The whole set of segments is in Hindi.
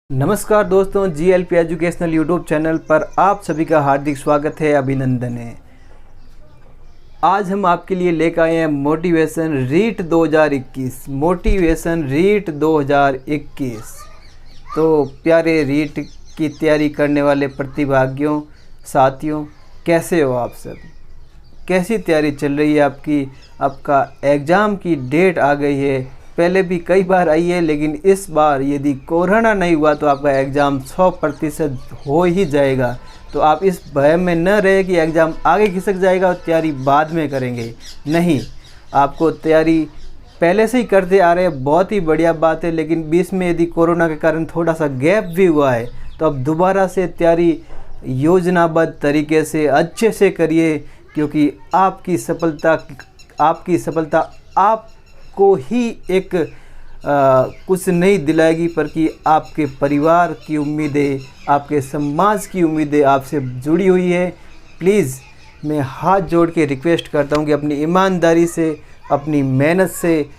नमस्कार दोस्तों, जीएलपी एजुकेशनल यूट्यूब चैनल पर आप सभी का हार्दिक स्वागत है, अभिनंदन है। आज हम आपके लिए लेकर आए हैं मोटिवेशन रीट 2021। मोटिवेशन रीट 2021। तो प्यारे रीट की तैयारी करने वाले प्रतिभागियों, साथियों, कैसे हो आप सब? कैसी तैयारी चल रही है आपकी? आपका एग्ज़ाम की डेट आ गई है। पहले भी कई बार आई है, लेकिन इस बार यदि कोरोना नहीं हुआ तो आपका एग्ज़ाम 100% हो ही जाएगा। तो आप इस भय में न रहे कि एग्ज़ाम आगे खिसक जाएगा और तैयारी बाद में करेंगे। नहीं, आपको तैयारी पहले से ही करते आ रहे हैं, बहुत ही बढ़िया बात है। लेकिन बीच में यदि कोरोना के कारण थोड़ा सा गैप भी हुआ है तो अब दोबारा से तैयारी योजनाबद्ध तरीके से अच्छे से करिए, क्योंकि आपकी सफलता आपको ही एक कुछ नहीं दिलाएगी, पर कि आपके परिवार की उम्मीदें, आपके समाज की उम्मीदें आपसे जुड़ी हुई है। प्लीज़ मैं हाथ जोड़ के रिक्वेस्ट करता हूँ कि अपनी ईमानदारी से, अपनी मेहनत से,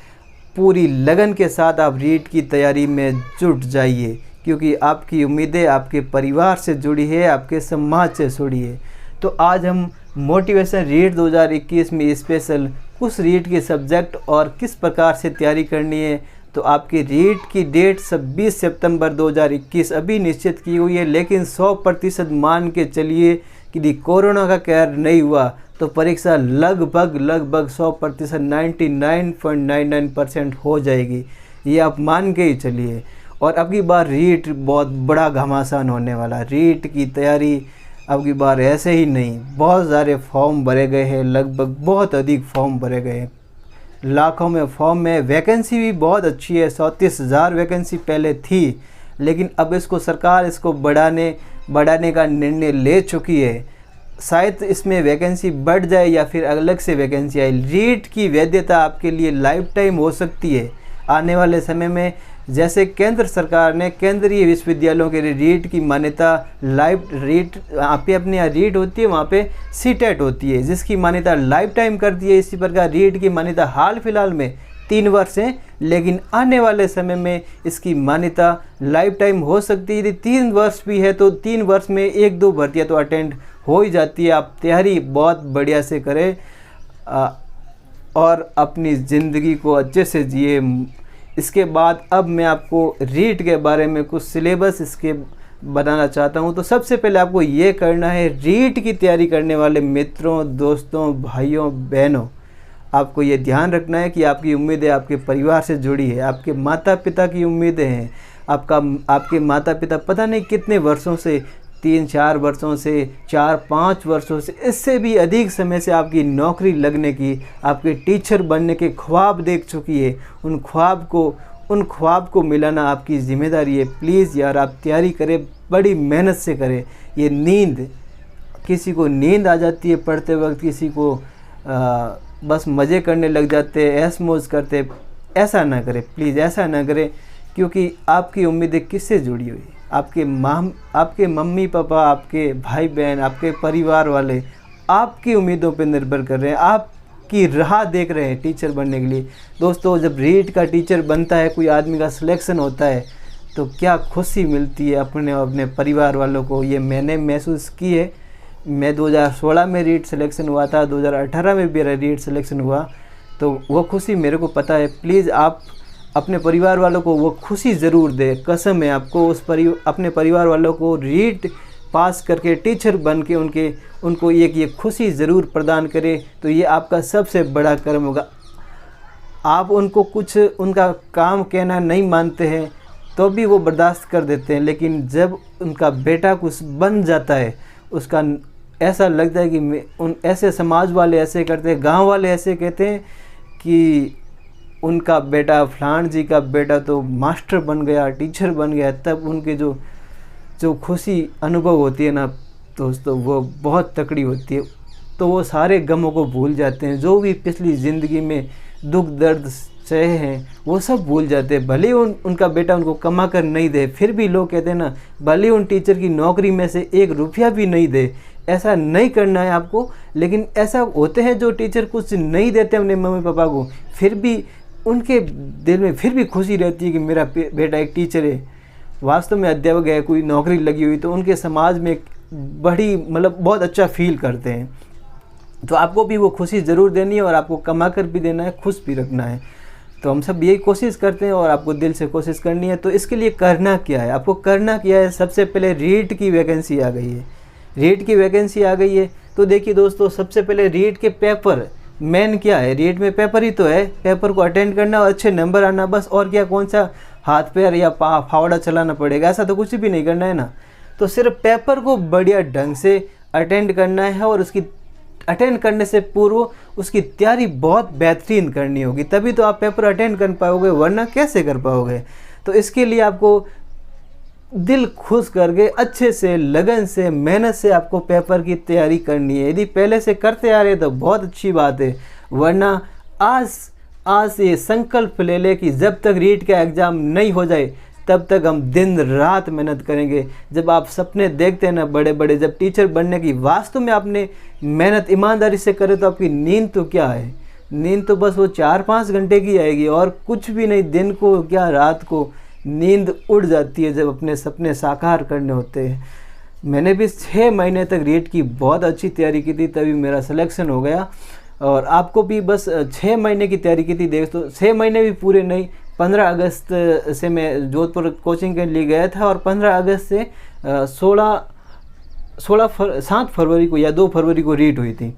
पूरी लगन के साथ आप रीट की तैयारी में जुट जाइए, क्योंकि आपकी उम्मीदें आपके परिवार से जुड़ी है, आपके समाज से जुड़ी है। तो आज हम मोटिवेशन रीट 2021 में स्पेशल कुछ रीट के सब्जेक्ट और किस प्रकार से तैयारी करनी है। तो आपकी रीट की डेट 26 सितंबर 2021 अभी निश्चित की हुई है, लेकिन 100% मान के चलिए कि यदि कोरोना का कहर नहीं हुआ तो परीक्षा लगभग 100% 99.99% हो जाएगी। ये आप मान के ही चलिए। और अब की बार रीट बहुत बड़ा घमासान होने वाला। रीट की तैयारी अब की बार ऐसे ही नहीं, बहुत सारे फॉर्म भरे गए हैं, लगभग बहुत अधिक फॉर्म भरे गए हैं, लाखों में फॉर्म में। वैकेंसी भी बहुत अच्छी है, 34,000 वैकेंसी पहले थी, लेकिन अब इसको सरकार इसको बढ़ाने का निर्णय ले चुकी है। शायद इसमें वैकेंसी बढ़ जाए या फिर अलग से वैकेंसी आए। रीट की वैधता आपके लिए लाइफ टाइम हो सकती है आने वाले समय में। जैसे केंद्र सरकार ने केंद्रीय विश्वविद्यालयों के लिए रीट की मान्यता अपने यहाँ रीट होती है, वहाँ पे सीटेट होती है, जिसकी मान्यता लाइफ टाइम कर दी है। इसी प्रकार रीट की मान्यता हाल फिलहाल में 3 वर्ष है, लेकिन आने वाले समय में इसकी मान्यता लाइफ टाइम हो सकती है। यदि 3 वर्ष भी है तो 3 वर्ष में 1-2 भर्तियाँ तो अटेंड हो ही जाती है। आप तैयारी बहुत बढ़िया से करें और अपनी ज़िंदगी को अच्छे से जिए। इसके बाद अब मैं आपको रीट के बारे में कुछ सिलेबस इसके बताना चाहता हूं। तो सबसे पहले आपको ये करना है, रीट की तैयारी करने वाले मित्रों, दोस्तों, भाइयों, बहनों, आपको ये ध्यान रखना है कि आपकी उम्मीदें आपके परिवार से जुड़ी है, आपके माता पिता की उम्मीदें हैं। आपके माता पिता पता नहीं कितने वर्षों से, 3-4 वर्षों से, 4-5 वर्षों से, इससे भी अधिक समय से आपकी नौकरी लगने की, आपके टीचर बनने के ख्वाब देख चुकी है। उन ख्वाब को मिलाना आपकी जिम्मेदारी है। प्लीज़ यार, आप तैयारी करें, बड़ी मेहनत से करें। ये किसी को नींद आ जाती है पढ़ते वक्त, किसी को बस मज़े करने लग जाते हैं, ऐश मौज करते। ऐसा ना करें, प्लीज़ ऐसा ना करें, क्योंकि आपकी उम्मीदें किससे जुड़ी हुई है? आपके मम्मी पापा, आपके भाई बहन, आपके परिवार वाले आपकी उम्मीदों पर निर्भर कर रहे हैं, आपकी राह देख रहे हैं टीचर बनने के लिए। दोस्तों, जब रीट का टीचर बनता है, कोई आदमी का सिलेक्शन होता है, तो क्या खुशी मिलती है अपने परिवार वालों को। ये मैंने महसूस की है। मैं 2016 में रीट सिलेक्शन हुआ था, 2018 में भी रीट सिलेक्शन हुआ, तो वो खुशी मेरे को पता है। प्लीज़ आप अपने परिवार वालों को वो खुशी ज़रूर दे। कसम है आपको, अपने परिवार वालों को रीट पास करके टीचर बन के उनको ये खुशी ज़रूर प्रदान करें। तो ये आपका सबसे बड़ा कर्म होगा। आप उनको कुछ उनका काम कहना नहीं मानते हैं तो भी वो बर्दाश्त कर देते हैं, लेकिन जब उनका बेटा कुछ बन जाता है, उसका ऐसा लगता है कि ऐसे समाज वाले ऐसे करते हैं, गाँव वाले ऐसे कहते हैं कि उनका बेटा, फलान जी का बेटा तो मास्टर बन गया, टीचर बन गया। तब उनके जो खुशी अनुभव होती है ना दोस्तों, वो बहुत तकड़ी होती है। तो वो सारे गमों को भूल जाते हैं, जो भी पिछली ज़िंदगी में दुख दर्द सहे हैं वो सब भूल जाते हैं। भले उनका बेटा उनको कमा कर नहीं दे, फिर भी लोग कहते हैं ना, भले उन टीचर की नौकरी में से 1 रुपया भी नहीं दे। ऐसा नहीं करना है आपको। लेकिन ऐसा होते हैं जो टीचर कुछ नहीं देते अपने मम्मी पापा को, फिर भी उनके दिल में फिर भी खुशी रहती है कि मेरा बेटा एक टीचर है। वास्तव में अध्यापक है, कोई नौकरी लगी हुई, तो उनके समाज में एक बड़ी मतलब बहुत अच्छा फील करते हैं। तो आपको भी वो खुशी ज़रूर देनी है और आपको कमा कर भी देना है, खुश भी रखना है। तो हम सब यही कोशिश करते हैं और आपको दिल से कोशिश करनी है। तो इसके लिए करना क्या है, आपको करना क्या है, सबसे पहले रीट की वैकेंसी आ गई है, रीट की वैकेंसी आ गई है। तो देखिए दोस्तों, सबसे पहले रीट के पेपर, मेन क्या है, रीट में पेपर ही तो है, पेपर को अटेंड करना और अच्छे नंबर आना, बस। और क्या, कौन सा हाथ पैर या फावड़ा चलाना पड़ेगा, ऐसा तो कुछ भी नहीं करना है ना। तो सिर्फ पेपर को बढ़िया ढंग से अटेंड करना है और उसकी अटेंड करने से पूर्व उसकी तैयारी बहुत बेहतरीन करनी होगी, तभी तो आप पेपर अटेंड कर पाओगे, वरना कैसे कर पाओगे। तो इसके लिए आपको दिल खुश करके अच्छे से, लगन से, मेहनत से आपको पेपर की तैयारी करनी है। यदि पहले से करते आ रहे तो बहुत अच्छी बात है, वरना आज से संकल्प ले ले कि जब तक रीट का एग्ज़ाम नहीं हो जाए तब तक हम दिन रात मेहनत करेंगे। जब आप सपने देखते हैं ना बड़े बड़े, जब टीचर बनने की, वास्तव में आपने मेहनत ईमानदारी से करे तो आपकी नींद तो क्या है, नींद तो बस वो 4-5 घंटे की आएगी और कुछ भी नहीं। दिन को क्या, रात को नींद उड़ जाती है जब अपने सपने साकार करने होते हैं। मैंने भी 6 महीने तक रीट की बहुत अच्छी तैयारी की थी, तभी मेरा सिलेक्शन हो गया। और आपको भी बस 6 महीने की तैयारी की थी। देख, तो 6 महीने भी पूरे नहीं, 15 अगस्त से मैं जोधपुर कोचिंग के लिए गया था और 15 अगस्त से 7 फरवरी को या 2 फरवरी को रीट हुई थी,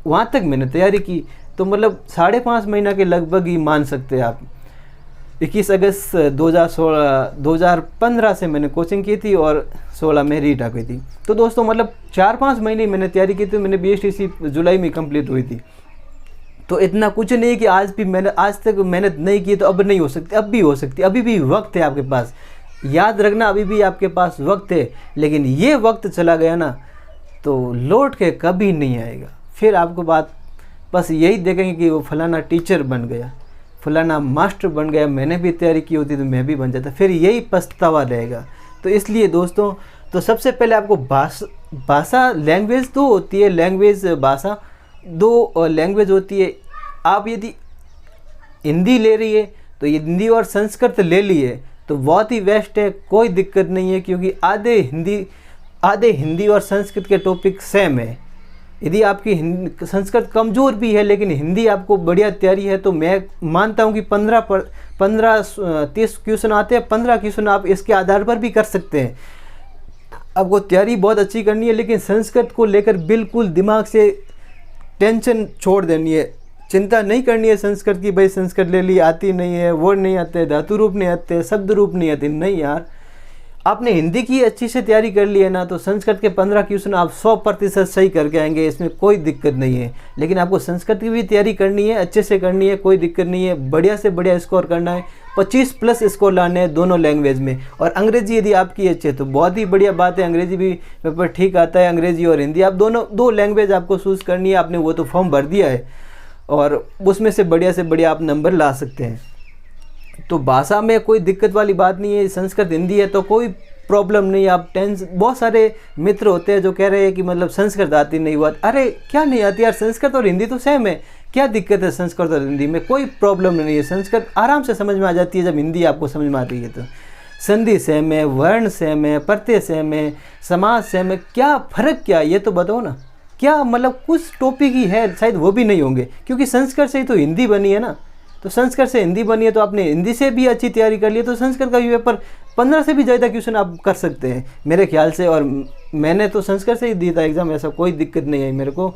वहाँ तक मैंने तैयारी की। तो मतलब 5.5 महीना के लगभग ही मान सकते हैं आप। 21 अगस्त 2015 से मैंने कोचिंग की थी और 16 में रीट आ गई थी। तो दोस्तों मतलब 4-5 महीने मैंने तैयारी की थी। मैंने BSTC जुलाई में कंप्लीट हुई थी। तो इतना कुछ नहीं कि आज तक मेहनत नहीं की तो अब नहीं हो सकती, अब भी हो सकती, अभी भी वक्त है आपके पास। याद रखना, अभी भी आपके पास वक्त है, लेकिन ये वक्त चला गया ना तो लौट के कभी नहीं आएगा। फिर आपको बात बस यही देखेंगे कि वो फलाना टीचर बन गया, फलाना मास्टर बन गया, मैंने भी तैयारी की होती तो मैं भी बन जाता, फिर यही पछतावा रहेगा। तो इसलिए दोस्तों, तो सबसे पहले आपको भाषा लैंग्वेज 2 होती है, लैंग्वेज भाषा 2 लैंग्वेज होती है। आप यदि हिंदी ले रही है तो हिंदी और संस्कृत ले लिए तो बहुत ही बेस्ट है, कोई दिक्कत नहीं है, क्योंकि आधे हिंदी और संस्कृत के टॉपिक सेम है। यदि आपकी संस्कृत कमज़ोर भी है लेकिन हिंदी आपको बढ़िया तैयारी है तो मैं मानता हूँ कि 15-30 क्वेश्चन आते हैं, 15 क्वेश्चन आप इसके आधार पर भी कर सकते हैं। आपको तैयारी बहुत अच्छी करनी है, लेकिन संस्कृत को लेकर बिल्कुल दिमाग से टेंशन छोड़ देनी है, चिंता नहीं करनी है संस्कृत की, भाई संस्कृत ले ली, आती नहीं है, वर्ड नहीं आते, धातु रूप नहीं आते, शब्द रूप नहीं आते। नहीं यार, आपने हिंदी की अच्छी से तैयारी कर ली है ना तो संस्कृत के 15 क्वेश्चन आप 100% सही करके आएंगे, इसमें कोई दिक्कत नहीं है। लेकिन आपको संस्कृत की भी तैयारी करनी है, अच्छे से करनी है, कोई दिक्कत नहीं है, बढ़िया से बढ़िया स्कोर करना है, 25+ स्कोर लाने हैं दोनों लैंग्वेज में। और अंग्रेजी यदि आपकी अच्छी है तो बहुत ही बढ़िया बात है, अंग्रेजी भी पेपर ठीक आता है, अंग्रेजी और हिंदी, आप दो लैंग्वेज आपको चूज़ करनी है। आपने वो तो फॉर्म भर दिया है और उसमें से बढ़िया आप नंबर ला सकते हैं। तो भाषा में कोई दिक्कत वाली बात नहीं है, संस्कृत हिंदी है तो कोई प्रॉब्लम नहीं। आप बहुत सारे मित्र होते हैं जो कह रहे हैं कि मतलब संस्कृत आती नहीं, हुआ, अरे क्या नहीं आती यार, संस्कृत और हिंदी तो सेम है, क्या दिक्कत है संस्कृत और हिंदी में, कोई प्रॉब्लम नहीं है। संस्कृत आराम से समझ में आ जाती है जब हिंदी आपको समझ में आती है। तो संधि सेम है, वर्ण सेम है, प्रत्यय सेम है, समाज सेम है, क्या फ़र्क क्या है ये तो बताओ ना। क्या मतलब कुछ टॉपिक ही है शायद वो भी नहीं होंगे, क्योंकि संस्कृत से ही तो हिंदी बनी है ना। तो संस्कृत से हिंदी बनी है तो आपने हिंदी से भी अच्छी तैयारी कर ली है, तो संस्कृत का भी पेपर 15 से भी ज़्यादा क्वेश्चन आप कर सकते हैं मेरे ख्याल से। और मैंने तो संस्कृत से ही दिया था एग्ज़ाम, ऐसा कोई दिक्कत नहीं है मेरे को।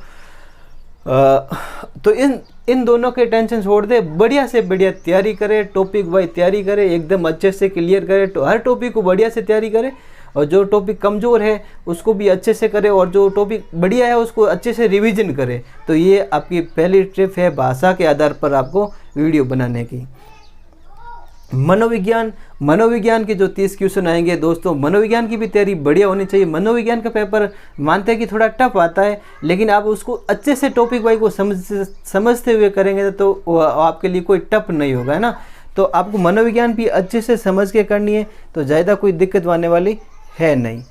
तो इन दोनों के टेंशन छोड़ दे, बढ़िया से बढ़िया तैयारी करे, टॉपिक वाइज तैयारी करे, एकदम अच्छे से क्लियर करे, तो हर टॉपिक को बढ़िया से तैयारी करे। और जो टॉपिक कमज़ोर है उसको भी अच्छे से करे, और जो टॉपिक बढ़िया है उसको अच्छे से रिवीजन करे। तो ये आपकी पहली ट्रिप है भाषा के आधार पर आपको वीडियो बनाने की। मनोविज्ञान के जो 30 क्वेश्चन आएंगे दोस्तों, मनोविज्ञान की भी तैयारी बढ़िया होनी चाहिए। मनोविज्ञान का पेपर मानते हैं कि थोड़ा टफ आता है, लेकिन आप उसको अच्छे से टॉपिक वाइज को समझते हुए करेंगे तो आपके लिए कोई टफ नहीं होगा, है ना। तो आपको मनोविज्ञान भी अच्छे से समझ के करनी है, तो ज़्यादा कोई दिक्कत आने वाली है नहीं।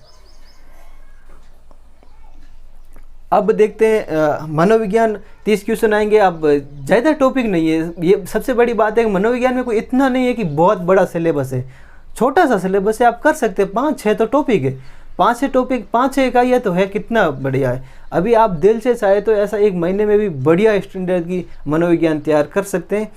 अब देखते हैं मनोविज्ञान 30 क्वेश्चन आएंगे। अब ज़्यादा टॉपिक नहीं है, ये सबसे बड़ी बात है कि मनोविज्ञान में कोई इतना नहीं है कि बहुत बड़ा सिलेबस है, छोटा सा सिलेबस है, आप कर सकते हैं। 5-6 तो टॉपिक है, 5-6 टॉपिक, 5-6 इकाइयाँ तो है, कितना बढ़िया है। अभी आप दिल से चाहे तो ऐसा 1 महीने में भी बढ़िया स्टैंडर्ड की मनोविज्ञान तैयार कर सकते हैं।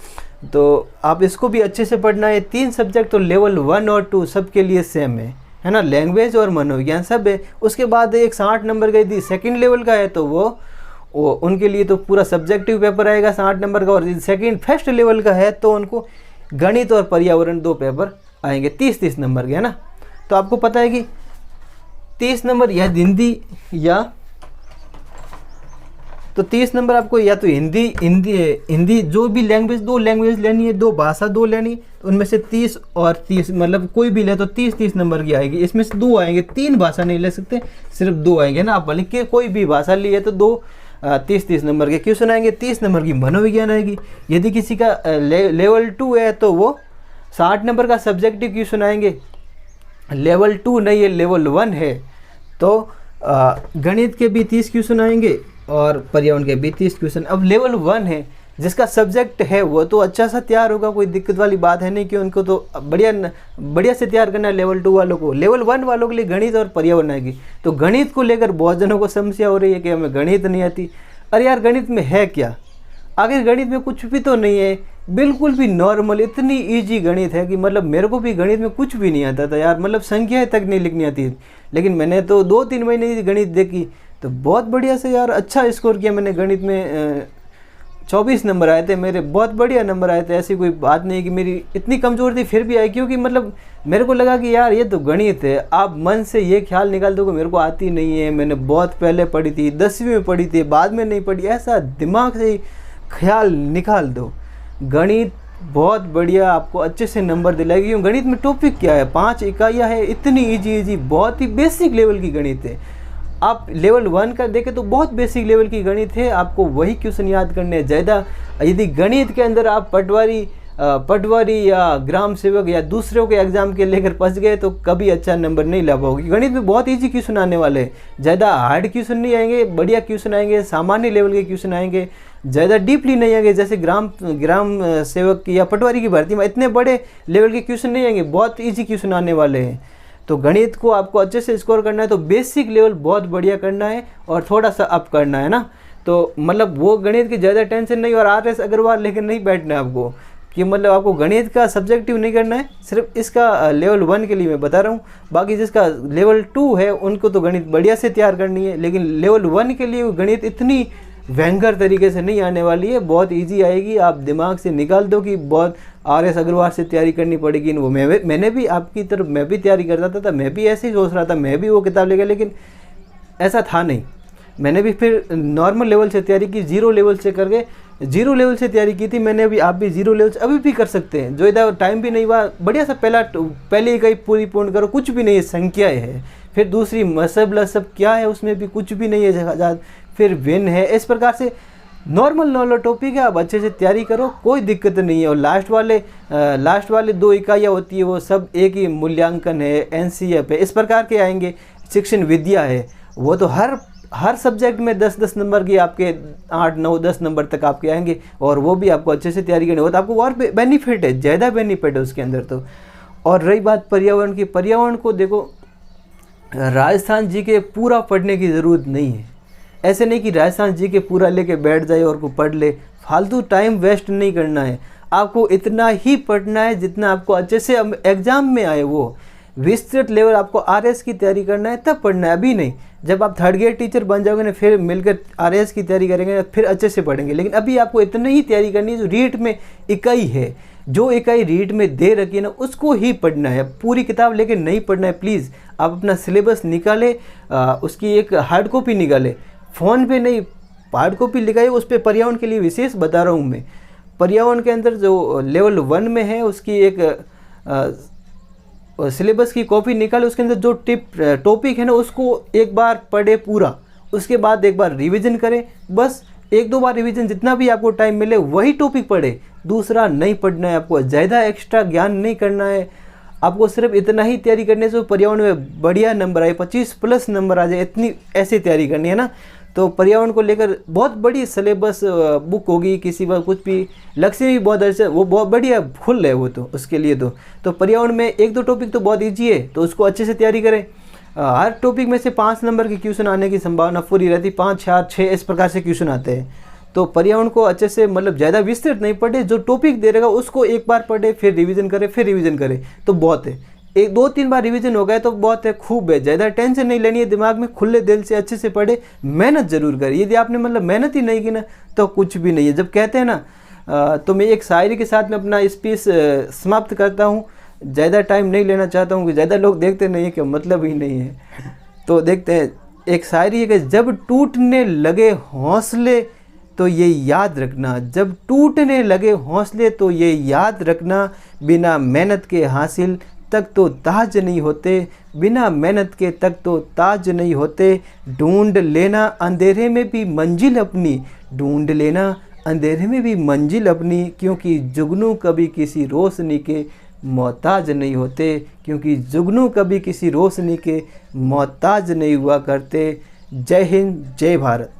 तो आप इसको भी अच्छे से पढ़ना है। 3 सब्जेक्ट तो लेवल 1 और 2 सबके लिए सेम है ना, लैंग्वेज और मनोविज्ञान सब है। उसके बाद एक 60 नंबर का यदि सेकंड लेवल का है तो वो उनके लिए तो पूरा सब्जेक्टिव पेपर आएगा 60 नंबर का, और सेकंड फर्स्ट लेवल का है तो उनको गणित और पर्यावरण 2 पेपर आएंगे 30-30 नंबर के, है ना। तो आपको पता है कि 30 नंबर या हिंदी या तो 30 नंबर आपको या तो हिंदी जो भी लैंग्वेज 2 लैंग्वेज लेनी है, 2 भाषा 2 लेनी, तो उनमें से 30 और 30 मतलब कोई भी ले तो 30-30 नंबर की आएगी। इसमें से 2 आएंगे, 3 भाषा नहीं ले सकते, सिर्फ 2 आएंगे ना। आप बोले कि कोई भी भाषा ली है तो 2 30-30 नंबर के क्वेश्चन आएंगे। 30 नंबर की मनोविज्ञान आएगी। यदि किसी का लेवल 2 है तो वो 60 नंबर का सब्जेक्टिव क्वेश्चन आएंगे। लेवल 2 नहीं है, लेवल 1 है तो गणित के भी 30 क्वेश्चन आएंगे और पर्यावरण के भी 30 क्वेश्चन। अब लेवल 1 है जिसका सब्जेक्ट है वो तो अच्छा सा तैयार होगा, कोई दिक्कत वाली बात है नहीं कि उनको तो बढ़िया से तैयार करना है। लेवल 2 वालों को, लेवल 1 वालों के लिए गणित और पर्यावरण आएगी। तो गणित को लेकर बहुत जनों को समस्या हो रही है कि हमें गणित नहीं आती। अरे यार, गणित में है क्या? आखिर गणित में कुछ भी तो नहीं है, बिल्कुल भी नॉर्मल, इतनी ईजी गणित है कि मतलब मेरे को भी गणित में कुछ भी नहीं आता था यार, मतलब संख्याएं तक नहीं लिखनी आती। लेकिन मैंने तो 2-3 महीने गणित देखी तो बहुत बढ़िया से यार अच्छा स्कोर किया मैंने गणित में। 24 नंबर आए थे मेरे, बहुत बढ़िया नंबर आए थे। ऐसी कोई बात नहीं कि मेरी इतनी कमज़ोर थी फिर भी आई, क्योंकि मतलब मेरे को लगा कि यार ये तो गणित है। आप मन से ये ख्याल निकाल दो कि मेरे को आती नहीं है, मैंने बहुत पहले पढ़ी थी, 10वीं में पढ़ी थी, बाद में नहीं पढ़ी, ऐसा दिमाग से ख्याल निकाल दो। गणित बहुत बढ़िया आपको अच्छे से नंबर दिलाएगी। क्यों? गणित में टॉपिक क्या है, 5 इकाइयाँ है, इतनी ईजी बहुत ही बेसिक लेवल की गणित है। आप लेवल 1 का देखें तो बहुत बेसिक लेवल की गणित है, आपको वही क्वेश्चन याद करने हैं ज़्यादा। यदि गणित के अंदर आप पटवारी या ग्राम सेवक या दूसरों के एग्जाम के लेकर फंस गए तो कभी अच्छा नंबर नहीं ला पाओगे। गणित में बहुत ईजी क्वेश्चन आने वाले हैं, ज़्यादा हार्ड क्वेश्चन नहीं आएंगे, बढ़िया क्वेश्चन आएंगे, सामान्य लेवल के क्वेश्चन आएंगे, ज़्यादा डीपली नहीं आएंगे। जैसे ग्राम सेवक या पटवारी की भर्ती में इतने बड़े लेवल के क्वेश्चन नहीं आएंगे, बहुत ईजी क्वेश्चन आने वाले हैं। तो गणित को आपको अच्छे से स्कोर करना है तो बेसिक लेवल बहुत बढ़िया करना है और थोड़ा सा अप करना है ना। तो मतलब वो गणित की ज़्यादा टेंशन नहीं, और RS अग्रवाल लेकर नहीं बैठना है आपको कि मतलब आपको गणित का सब्जेक्टिव नहीं करना है, सिर्फ इसका लेवल 1 के लिए मैं बता रहा हूँ। बाकी जिसका लेवल 2 है उनको तो गणित बढ़िया से तैयार करनी है, लेकिन लेवल 1 के लिए गणित इतनी भयंकर तरीके से नहीं आने वाली है, बहुत इजी आएगी। आप दिमाग से निकाल दो कि बहुत RS अग्रवाल से तैयारी करनी पड़ेगी। वो मैंने भी आपकी तरफ मैं भी तैयारी करता था, मैं भी ऐसे ही सोच रहा था, मैं भी वो किताब लेकर, लेकिन ऐसा था नहीं। मैंने भी फिर नॉर्मल लेवल से तैयारी की, 0 लेवल से करके 0 लेवल से तैयारी की थी मैंने। अभी आप भी 0 लेवल से अभी भी कर सकते हैं, जो इधर टाइम भी नहीं हुआ, बढ़िया सा पहले इकाई पूरी पूर्ण करो, कुछ भी नहीं है, संख्याएँ है। फिर दूसरी मसब क्या है उसमें भी कुछ भी नहीं है, फिर विन है। इस प्रकार से नॉर्मल टॉपिक है, आप अच्छे से तैयारी करो, कोई दिक्कत नहीं है। और लास्ट वाले 2 इकाइयाँ होती है वो सब एक ही मूल्यांकन है, NCF है, इस प्रकार के आएंगे। शिक्षण विद्या है वो तो हर सब्जेक्ट में 10-10 नंबर की आपके 8-9-10 नंबर तक आपके आएंगे, और वो भी आपको अच्छे से तैयारी करनी हो तो आपको और बेनिफिट है, ज़्यादा बेनिफिट है उसके अंदर तो। और रही बात पर्यावरण की, पर्यावरण को देखो राजस्थान जी के पूरा पढ़ने की ज़रूरत नहीं है। ऐसे नहीं कि राजस्थान जी के पूरा लेके बैठ जाए और को पढ़ ले, फालतू टाइम वेस्ट नहीं करना है। आपको इतना ही पढ़ना है जितना आपको अच्छे से एग्ज़ाम में आए। वो विस्तृत लेवल आपको RS की तैयारी करना है तब पढ़ना है, अभी नहीं। जब आप 3rd ग्रेड टीचर बन जाओगे ना, फिर मिलकर RS की तैयारी करेंगे, फिर अच्छे से पढ़ेंगे। लेकिन अभी आपको इतनी ही तैयारी करनी है जो रीट में इकाई है, जो इकाई रीट में दे रखी है ना, उसको ही पढ़ना है। पूरी किताब लेके नहीं पढ़ना है। प्लीज़ आप अपना सिलेबस निकाले, उसकी एक हार्ड कॉपी निकाले, फ़ोन पे नहीं, हार्ड कॉपी लिखाई, उस पर पर्यावरण के लिए विशेष बता रहा हूँ मैं। पर्यावरण के अंदर जो लेवल 1 में है उसकी एक सिलेबस की कॉपी निकाले, उसके अंदर जो टॉपिक है ना उसको एक बार पढ़े पूरा, उसके बाद एक बार रिवीजन करें, बस 1-2 बार रिवीजन, जितना भी आपको टाइम मिले वही टॉपिक पढ़े, दूसरा नहीं पढ़ना है। आपको ज़्यादा एक्स्ट्रा ज्ञान नहीं करना है, आपको सिर्फ इतना ही तैयारी करने से पर्यावरण में बढ़िया नंबर आए, 25+ नंबर आ जाए, इतनी ऐसी तैयारी करनी है ना। तो पर्यावरण को लेकर बहुत बड़ी सिलेबस बुक होगी, किसी बार कुछ भी लक्ष्य भी बहुत अच्छे, वो बहुत बढ़िया फुल है वो तो उसके लिए तो पर्यावरण में 1-2 टॉपिक तो बहुत ईजी है, तो उसको अच्छे से तैयारी करें। हर टॉपिक में से 5 नंबर के क्वेश्चन आने की संभावना पूरी रहती, 5, 4, 6 इस प्रकार से क्वेश्चन आते हैं। तो पर्यावरण को अच्छे से मतलब ज़्यादा विस्तृत नहीं पढ़े, जो टॉपिक दे रहेगा उसको एक बार पढ़े, फिर रिवीजन करे, फिर रिवीजन करे तो बहुत है। 1-2-3 बार रिवीजन हो गया तो बहुत है, खूब है, ज़्यादा टेंशन नहीं लेनी है, दिमाग में खुले दिल से अच्छे से पढ़े, मेहनत जरूर करें। यदि आपने मतलब मेहनत ही नहीं की ना तो कुछ भी नहीं है। जब कहते हैं ना तो मैं एक शायरी के साथ में अपना स्पीच समाप्त करता हूँ, ज़्यादा टाइम नहीं लेना चाहता हूँ कि ज़्यादा लोग देखते नहीं है कि मतलब ही नहीं है। तो देखते हैं, एक शायरी है कि जब टूटने लगे हौसले तो ये याद रखना, जब टूटने लगे हौसले तो ये याद रखना, बिना मेहनत के हासिल तक तो ताज नहीं होते, बिना मेहनत के तक तो ताज नहीं होते। ढूंढ लेना अंधेरे में भी मंजिल अपनी, ढूंढ लेना अंधेरे में भी मंजिल अपनी, क्योंकि जुगनू कभी किसी रोशनी के मोहताज नहीं होते, क्योंकि जुगनू कभी किसी रोशनी के मोहताज नहीं हुआ करते। जय हिंद, जय भारत।